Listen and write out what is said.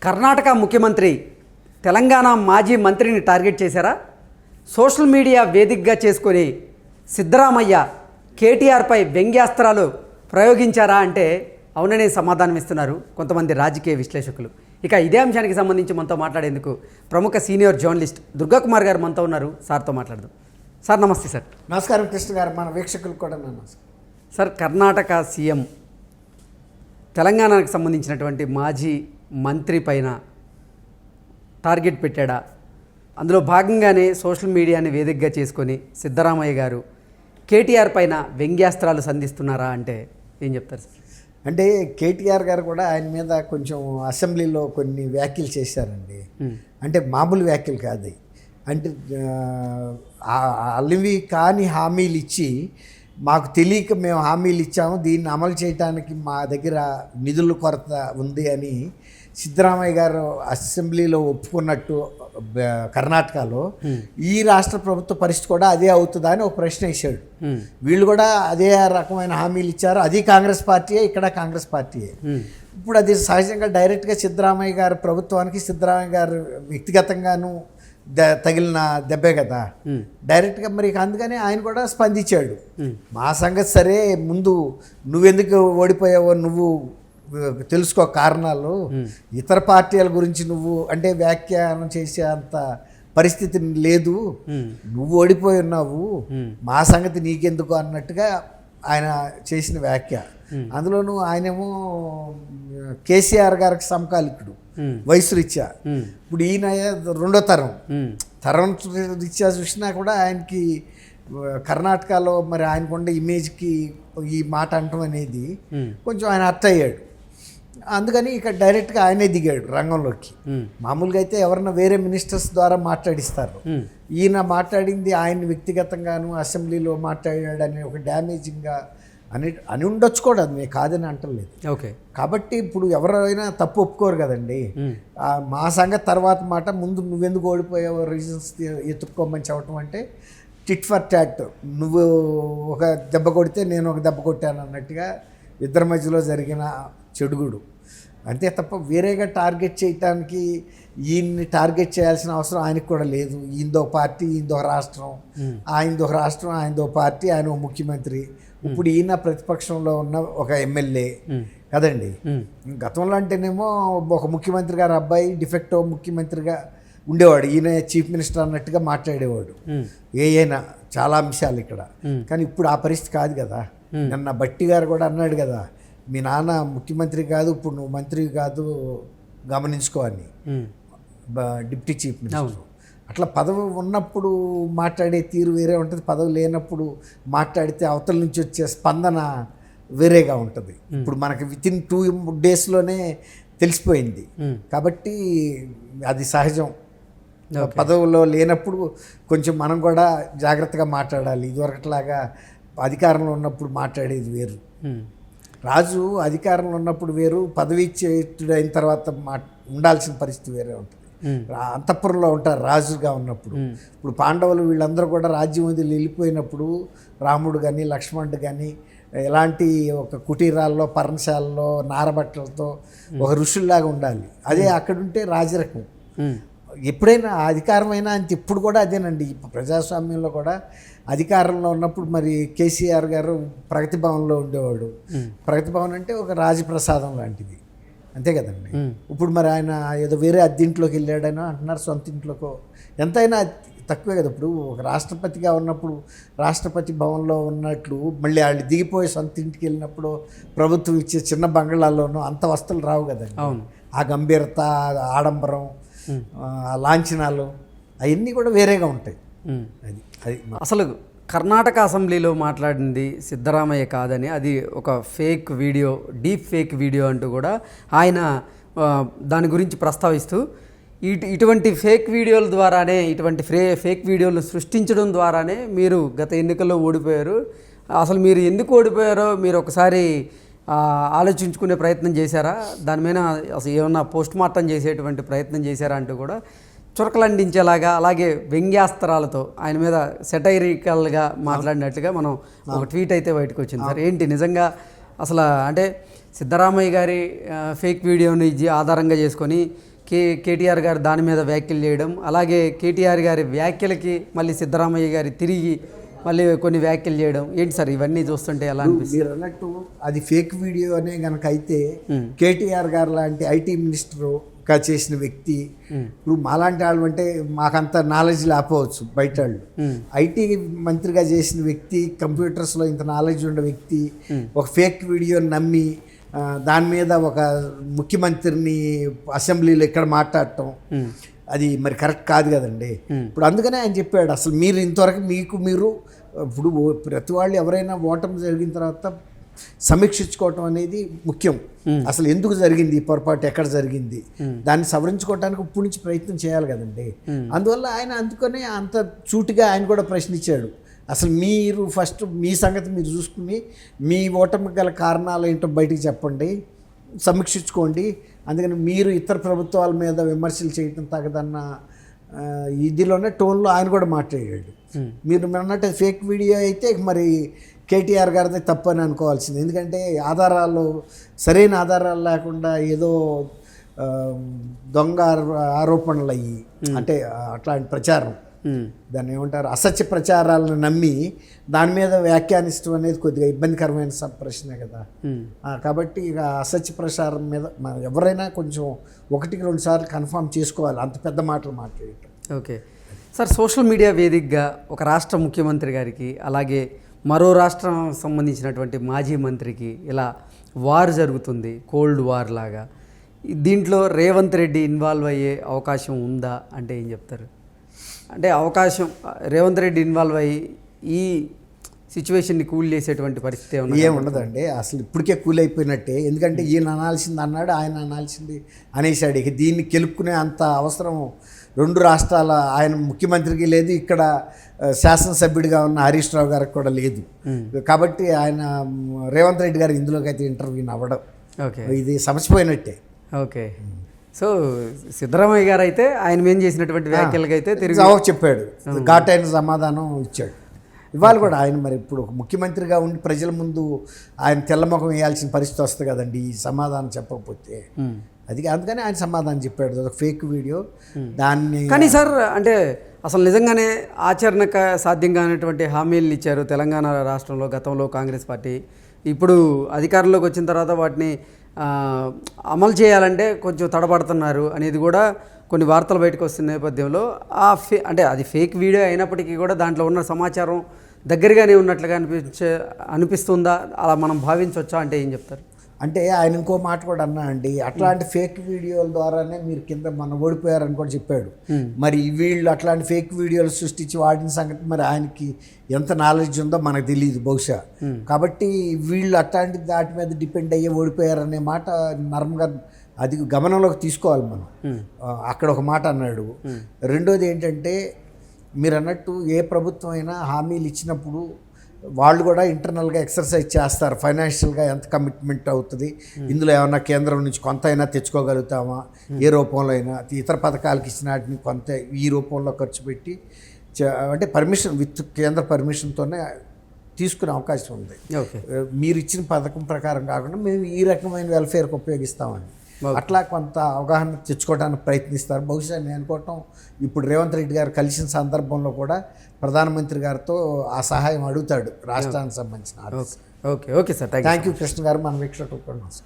కర్ణాటక ముఖ్యమంత్రి తెలంగాణ మాజీ మంత్రిని టార్గెట్ చేశారా? సోషల్ మీడియా వేదికగా చేసుకొని సిద్ధరామయ్య కేటీఆర్పై వ్యంగ్యాస్త్రాలు ప్రయోగించారా అంటే అవుననే సమాధానం ఇస్తున్నారు కొంతమంది రాజకీయ విశ్లేషకులు. ఇక ఇదే అంశానికి సంబంధించి మనతో మాట్లాడేందుకు ప్రముఖ సీనియర్ జర్నలిస్ట్ దుర్గాకుమార్ గారు మనతో ఉన్నారు. సార్తో మాట్లాడదాం. సార్ నమస్తే. సార్ నమస్కారం కృష్ణ గారు, మన వీక్షకులకు కూడా నమస్కారం. సార్, కర్ణాటక సీఎం తెలంగాణకు సంబంధించినటువంటి మాజీ మంత్రి పైన టార్గెట్ పెట్టాడా? అందులో భాగంగానే సోషల్ మీడియాని వేదికగా చేసుకొని సిద్ధరామయ్య గారు కేటీఆర్ పైన వ్యంగ్యాస్త్రాలు సంధిస్తున్నారా అంటే ఏం చెప్తారు సార్? అంటే కేటీఆర్ గారు కూడా ఆయన మీద కొంచెం అసెంబ్లీలో కొన్ని వ్యాఖ్యలు చేశారండి. అంటే మామూలు వ్యాఖ్యలు కాదు. అంటే అలివి కాని హామీలు ఇచ్చి మాకు తెలియక మేము హామీలు ఇచ్చాము, దీన్ని అమలు చేయడానికి మా దగ్గర నిధుల కొరత ఉంది అని సిద్ధరామయ్య గారు అసెంబ్లీలో ఒప్పుకున్నట్టు కర్ణాటకలో ఈ రాష్ట్ర ప్రభుత్వ పరిస్థితి కూడా అదే అవుతుందా అని ఒక ప్రశ్న వేశాడు. వీళ్ళు కూడా అదే రకమైన హామీలు ఇచ్చారు. అది కాంగ్రెస్ పార్టీయే, ఇక్కడ కాంగ్రెస్ పార్టీయే. ఇప్పుడు అది సహజంగా డైరెక్ట్గా సిద్ధరామయ్య గారు ప్రభుత్వానికి, సిద్ధరామయ్య గారు వ్యక్తిగతంగాను తగిలిన దెబ్బే కదా డైరెక్ట్గా. మరి అందుకని ఆయన కూడా స్పందించాడు. మా సంగతి సరే, ముందు నువ్వెందుకు ఓడిపోయావో నువ్వు తెలుసుకో కారణాలు, ఇతర పార్టీల గురించి నువ్వు అంటే వ్యాఖ్యానం చేసే అంత పరిస్థితి లేదు, నువ్వు ఓడిపోయి ఉన్నావు, మా సంగతి నీకెందుకు అన్నట్టుగా ఆయన చేసిన వ్యాఖ్య. అందులోనూ ఆయనేమో కేసీఆర్ గారికి సమకాలికుడు వయసు రీత్యా. ఇప్పుడు ఈయన రెండో తరం రీత్యా చూసినా కూడా ఆయనకి కర్ణాటకలో మరి ఆయనకుండే ఇమేజ్కి ఈ మాట అనటం అనేది కొంచెం ఆయన హర్ట్ అయ్యాడు. అందుకని ఇక డైరెక్ట్గా ఆయనే దిగాడు రంగంలోకి. మామూలుగా అయితే ఎవరన్నా వేరే మినిస్టర్స్ ద్వారా మాట్లాడిస్తారు. ఈయన మాట్లాడింది ఆయన వ్యక్తిగతంగాను అసెంబ్లీలో మాట్లాడాడని ఒక డ్యామేజింగ్గా అని ఉండొచ్చు కూడా, అది నేను కాదని అంటలేదు. ఓకే, కాబట్టి ఇప్పుడు ఎవరైనా తప్పు ఒప్పుకోరు కదండి. మా సంగతి తర్వాత మాట, ముందు నువ్వెందుకు ఓడిపోయావో రీజన్స్ ఎత్తుక్కోమని చెప్పటం అంటే టిట్ ఫర్ టాట్. నువ్వు ఒక దెబ్బ కొడితే నేను ఒక దెబ్బ కొట్టాను అన్నట్టుగా ఇద్దరి మధ్యలో జరిగిన చెడుగుడు అంతే తప్ప వేరేగా టార్గెట్ చేయటానికి ఈయన్ని టార్గెట్ చేయాల్సిన అవసరం ఆయనకు కూడా లేదు. ఈయనదో పార్టీ, ఈయనదో రాష్ట్రం, ఆయనదో రాష్ట్రం, ఆయనదో పార్టీ, ఆయన ఒక ముఖ్యమంత్రి. ఇప్పుడు ఈయన ప్రతిపక్షంలో ఉన్న ఒక ఎమ్మెల్యే కదండి. గతంలో అంటేనేమో ఒక ముఖ్యమంత్రి గారు అబ్బాయి డిఫెక్టో ముఖ్యమంత్రిగా ఉండేవాడు, ఈయన చీఫ్ మినిస్టర్ అన్నట్టుగా మాట్లాడేవాడు ఏయైనా చాలా అంశాలు ఇక్కడ. కానీ ఇప్పుడు ఆ పరిస్థితి కాదు కదా. నిన్న బట్టి గారు కూడా అన్నాడు కదా, మీ నాన్న ముఖ్యమంత్రి కాదు, ఇప్పుడు నువ్వు మంత్రి కాదు, గమనించుకోవాలి డిప్యూటీ చీఫ్ మినిస్టర్. అట్లా పదవి ఉన్నప్పుడు మాట్లాడే తీరు వేరే ఉంటుంది, పదవి లేనప్పుడు మాట్లాడితే అవతల నుంచి వచ్చే స్పందన వేరేగా ఉంటుంది. ఇప్పుడు మనకి వితిన్ 2 డేస్లోనే తెలిసిపోయింది. కాబట్టి అది సహజం. పదవిలో లేనప్పుడు కొంచెం మనం కూడా జాగ్రత్తగా మాట్లాడాలి. ఇదివరకట్లాగా అధికారంలో ఉన్నప్పుడు మాట్లాడేది వేరు. రాజు అధికారంలో ఉన్నప్పుడు వేరు, పదవి అయిన తర్వాత ఉండాల్సిన పరిస్థితి వేరే ఉంటుంది. అంతఃపురంలో ఉంటారు రాజుగా ఉన్నప్పుడు. ఇప్పుడు పాండవులు వీళ్ళందరూ కూడా రాజ్యం వదిలి వెళ్ళిపోయినప్పుడు రాముడు కానీ లక్ష్మణుడు కానీ ఎలాంటి ఒక కుటీరాల్లో, పర్ణశాలలో, నారబట్టలతో ఒక ఋషుల్లాగా ఉండాలి. అదే అక్కడుంటే రాజరకం. ఎప్పుడైనా అధికారమైనా అంత ఇప్పుడు కూడా అదేనండి. ప్రజాస్వామ్యంలో కూడా అధికారంలో ఉన్నప్పుడు మరి కేసీఆర్ గారు ప్రగతి భవన్లో ఉండేవాడు. ప్రగతి భవన్ అంటే ఒక రాజప్రసాదం లాంటిది, అంతే కదండి. ఇప్పుడు మరి ఆయన ఏదో వేరే అద్దెంట్లోకి వెళ్ళాడనో అంటున్నారు, సొంత ఇంట్లోకో, ఎంతైనా తక్కువే కదా. ఇప్పుడు ఒక రాష్ట్రపతిగా ఉన్నప్పుడు రాష్ట్రపతి భవన్లో ఉన్నట్లు మళ్ళీ వాళ్ళు దిగిపోయి సొంత ఇంటికి వెళ్ళినప్పుడు ప్రభుత్వం ఇచ్చే చిన్న బంగ్లాల్లోనూ అంత వస్తువులు రావు కదండి. ఆ గంభీరత, ఆడంబరం, లాంఛనాలు అవన్నీ కూడా వేరేగా ఉంటాయి. అది అసలు కర్ణాటక అసెంబ్లీలో మాట్లాడింది సిద్ధరామయ్య కాదని, అది ఒక fake video, deep fake video అంటూ కూడా ఆయన దాని గురించి ప్రస్తావిస్తూ ఇటువంటి ఫేక్ వీడియోల ద్వారానే, ఇటువంటి ఫేక్ వీడియోలు సృష్టించడం ద్వారానే మీరు గత ఎన్నికల్లో ఓడిపోయారు. అసలు మీరు ఎందుకు ఓడిపోయారో మీరు ఒకసారి ఆలోచించుకునే ప్రయత్నం చేశారా? దాని మీద అసలు ఏమన్నా పోస్ట్ మార్టం చేసేటువంటి ప్రయత్నం చేశారా అంటూ కూడా చురకలండించేలాగా, అలాగే వ్యంగ్యాస్త్రాలతో ఆయన మీద సెటైరికల్గా మాట్లాడినట్లుగా మనం ఒక ట్వీట్ అయితే బయటకు వచ్చింది. సార్ ఏంటి నిజంగా అసలు అంటే సిద్ధరామయ్య గారి ఫేక్ వీడియోని ఆధారంగా చేసుకొని కేటీఆర్ గారు దాని మీద వ్యాఖ్యలు చేయడం, అలాగే కేటీఆర్ గారి వ్యాఖ్యలకి మళ్ళీ సిద్ధరామయ్య గారి తిరిగి మళ్ళీ కొన్ని వ్యాఖ్యలు చేయడం, ఏంటి సార్ ఇవన్నీ చూస్తుంటే ఎలా అనిపిస్తుంది? మీరు అన్నట్టు అది ఫేక్ వీడియో అనే కనుక అయితే కేటీఆర్ గారు లాంటి ఐటీ మినిస్టర్గా చేసిన వ్యక్తి, ఇప్పుడు మాలాంటి వాళ్ళు అంటే మాకంత నాలెడ్జ్ లేకపోవచ్చు బయట వాళ్ళు, ఐటీ మంత్రిగా చేసిన వ్యక్తి, కంప్యూటర్స్లో ఇంత నాలెడ్జ్ ఉన్న వ్యక్తి ఒక ఫేక్ వీడియోని నమ్మి దాని మీద ఒక ముఖ్యమంత్రిని అసెంబ్లీలో ఇక్కడ మాట్లాడటం అది మరి కరెక్ట్ కాదు కదండి. ఇప్పుడు అందుకనే ఆయన చెప్పాడు, అసలు మీరు ఇంతవరకు మీరు ఇప్పుడు ప్రతి వాళ్ళు ఎవరైనా ఓటమి జరిగిన తర్వాత సమీక్షించుకోవటం అనేది ముఖ్యం. అసలు ఎందుకు జరిగింది ఈ పొరపాటు, ఎక్కడ జరిగింది, దాన్ని సవరించుకోవడానికి ఇప్పుడు నుంచి ప్రయత్నం చేయాలి కదండి. అందువల్ల ఆయన అందుకనే అంత సూటిగా ఆయన కూడా ప్రశ్నించాడు, అసలు మీరు ఫస్ట్ మీ సంగతి మీరు చూసుకుని మీ ఓటమికి గల కారణాలు ఏంటో బయటికి చెప్పండి, సమీక్షించుకోండి. అందుకని మీరు ఇతర ప్రభుత్వాల మీద విమర్శలు చేయటం తగదన్న ఇదిలోనే టోన్లో ఆయన కూడా మాట్లాడాడు. మీరు అన్నట్టు ఫేక్ వీడియో అయితే మరి కేటీఆర్ గారిదే తప్పు అని అనుకోవాల్సింది. ఎందుకంటే సరైన ఆధారాలు లేకుండా ఏదో దొంగ ఆరోపణలు అయ్యి, అంటే అట్లాంటి ప్రచారం, దాన్ని ఏమంటారు, అసత్య ప్రచారాలను నమ్మి దాని మీద వ్యాఖ్యానిస్తూ అనేది కొద్దిగా ఇబ్బందికరమైన ప్రశ్నే కదా. కాబట్టి ఇక అసత్య ప్రచారం మీద ఎవరైనా కొంచెం 1-2 సార్లు కన్ఫర్మ్ చేసుకోవాలి, అంత పెద్ద మాటలు మాట్లాడటం. ఓకే సార్, సోషల్ మీడియా వేదికగా ఒక రాష్ట్ర ముఖ్యమంత్రి గారికి, అలాగే మరో రాష్ట్రం సంబంధించినటువంటి మాజీ మంత్రికి ఇలా వార్ జరుగుతుంది, కోల్డ్ వార్ లాగా. దీంట్లో రేవంత్ రెడ్డి ఇన్వాల్వ్ అయ్యే అవకాశం ఉందా అంటే ఏం చెప్తారు? అంటే అవకాశం రేవంత్ రెడ్డి ఇన్వాల్వ్ అయ్యి ఈ సిచ్యువేషన్ని కూల్ చేసేటువంటి పరిస్థితి ఏముండదండి. అసలు ఇప్పటికే కూల్ అయిపోయినట్టే. ఎందుకంటే ఈయన అనాల్సింది అన్నాడు, ఆయన అనాల్సింది అనేసాడు. ఇక దీన్ని గెలుపుకునే అంత అవసరం 2 రాష్ట్రాల ఆయన ముఖ్యమంత్రికి లేదు, ఇక్కడ శాసనసభ్యుడిగా ఉన్న హరీష్ రావు గారికి కూడా లేదు. కాబట్టి ఆయన రేవంత్ రెడ్డి గారు ఇందులోకి అయితే ఇంటర్వ్యూని అవ్వడం ఇది సమసిపోయినట్టే. ఓకే, సో సిద్ధరామయ్య గారు అయితే ఆయన మేము చేసినటువంటి వ్యాఖ్యలకి అయితే తిరిగి జవాబు చెప్పాడు, ఘాటైన సమాధానం ఇచ్చాడు. ఇవాళ కూడా ఆయన మరి ఇప్పుడు ముఖ్యమంత్రిగా ఉండి ప్రజల ముందు ఆయన తెల్లముఖం వేయాల్సిన పరిస్థితి వస్తుంది కదండి ఈ సమాధానం చెప్పకపోతే. అందుకని ఆయన సమాధానం చెప్పాడు, ఫేక్ వీడియో. దాన్ని కానీ సార్ అంటే అసలు నిజంగానే ఆచరణక సాధ్యం కానటువంటి హామీలు ఇచ్చారు తెలంగాణ రాష్ట్రంలో గతంలో కాంగ్రెస్ పార్టీ. ఇప్పుడు అధికారంలోకి వచ్చిన తర్వాత వాటిని అమలు చేయాలంటే కొంచెం తడబడుతున్నారు అనేది కూడా కొన్ని వార్తలు బయటకు వస్తున్న నేపథ్యంలో అంటే అది ఫేక్ వీడియో అయినప్పటికీ కూడా దాంట్లో ఉన్న సమాచారం దగ్గరగానే ఉన్నట్లుగా అనిపిస్తుందా, అలా మనం భావించవచ్చా అంటే ఏం చెప్తారు? అంటే ఆయన ఇంకో మాట కూడా అన్నా అండి, అట్లాంటి ఫేక్ వీడియోల ద్వారానే మీరు కింద మనం ఓడిపోయారని కూడా చెప్పాడు. మరి వీళ్ళు అట్లాంటి ఫేక్ వీడియోలు సృష్టించి వాడిన సంగతి మరి ఆయనకి ఎంత నాలెడ్జ్ ఉందో మనకు తెలియదు బహుశా. కాబట్టి వీళ్ళు అట్లాంటి దాటి మీద డిపెండ్ అయ్యి ఓడిపోయారనే మాట నర్మగా అది గమనంలోకి తీసుకోవాలి మనం. అక్కడ ఒక మాట అన్నాడు. రెండోది ఏంటంటే మీరు అన్నట్టు ఏ ప్రభుత్వం అయినా హామీలు ఇచ్చినప్పుడు వాళ్ళు కూడా ఇంటర్నల్గా ఎక్సర్సైజ్ చేస్తారు, ఫైనాన్షియల్గా ఎంత కమిట్మెంట్ అవుతుంది, ఇందులో ఏమన్నా కేంద్రం నుంచి కొంత అయినా తెచ్చుకోగలుగుతామా, ఏ రూపంలో అయినా ఇతర పథకాలకు ఇచ్చిన వాటిని కొంత ఈ రూపంలో ఖర్చు పెట్టి అంటే పర్మిషన్ విత్ కేంద్ర పర్మిషన్తోనే తీసుకునే అవకాశం ఉంది. మీరు ఇచ్చిన పథకం ప్రకారం కాకుండా మేము ఈ రకమైన వెల్ఫేర్కి ఉపయోగిస్తామని అట్లా కొంత అవగాహన తెచ్చుకోవడానికి ప్రయత్నిస్తారు. బహుశా నేను అనుకోవటం ఇప్పుడు రేవంత్ రెడ్డి గారు కలిసిన సందర్భంలో కూడా ప్రధానమంత్రి గారితో ఆ సహాయం అడుగుతాడు రాష్ట్రానికి సంబంధించిన. Okay okay sir, thank you Krishna గారు, మన వీక్షకులకు కూడా నమస్కారం.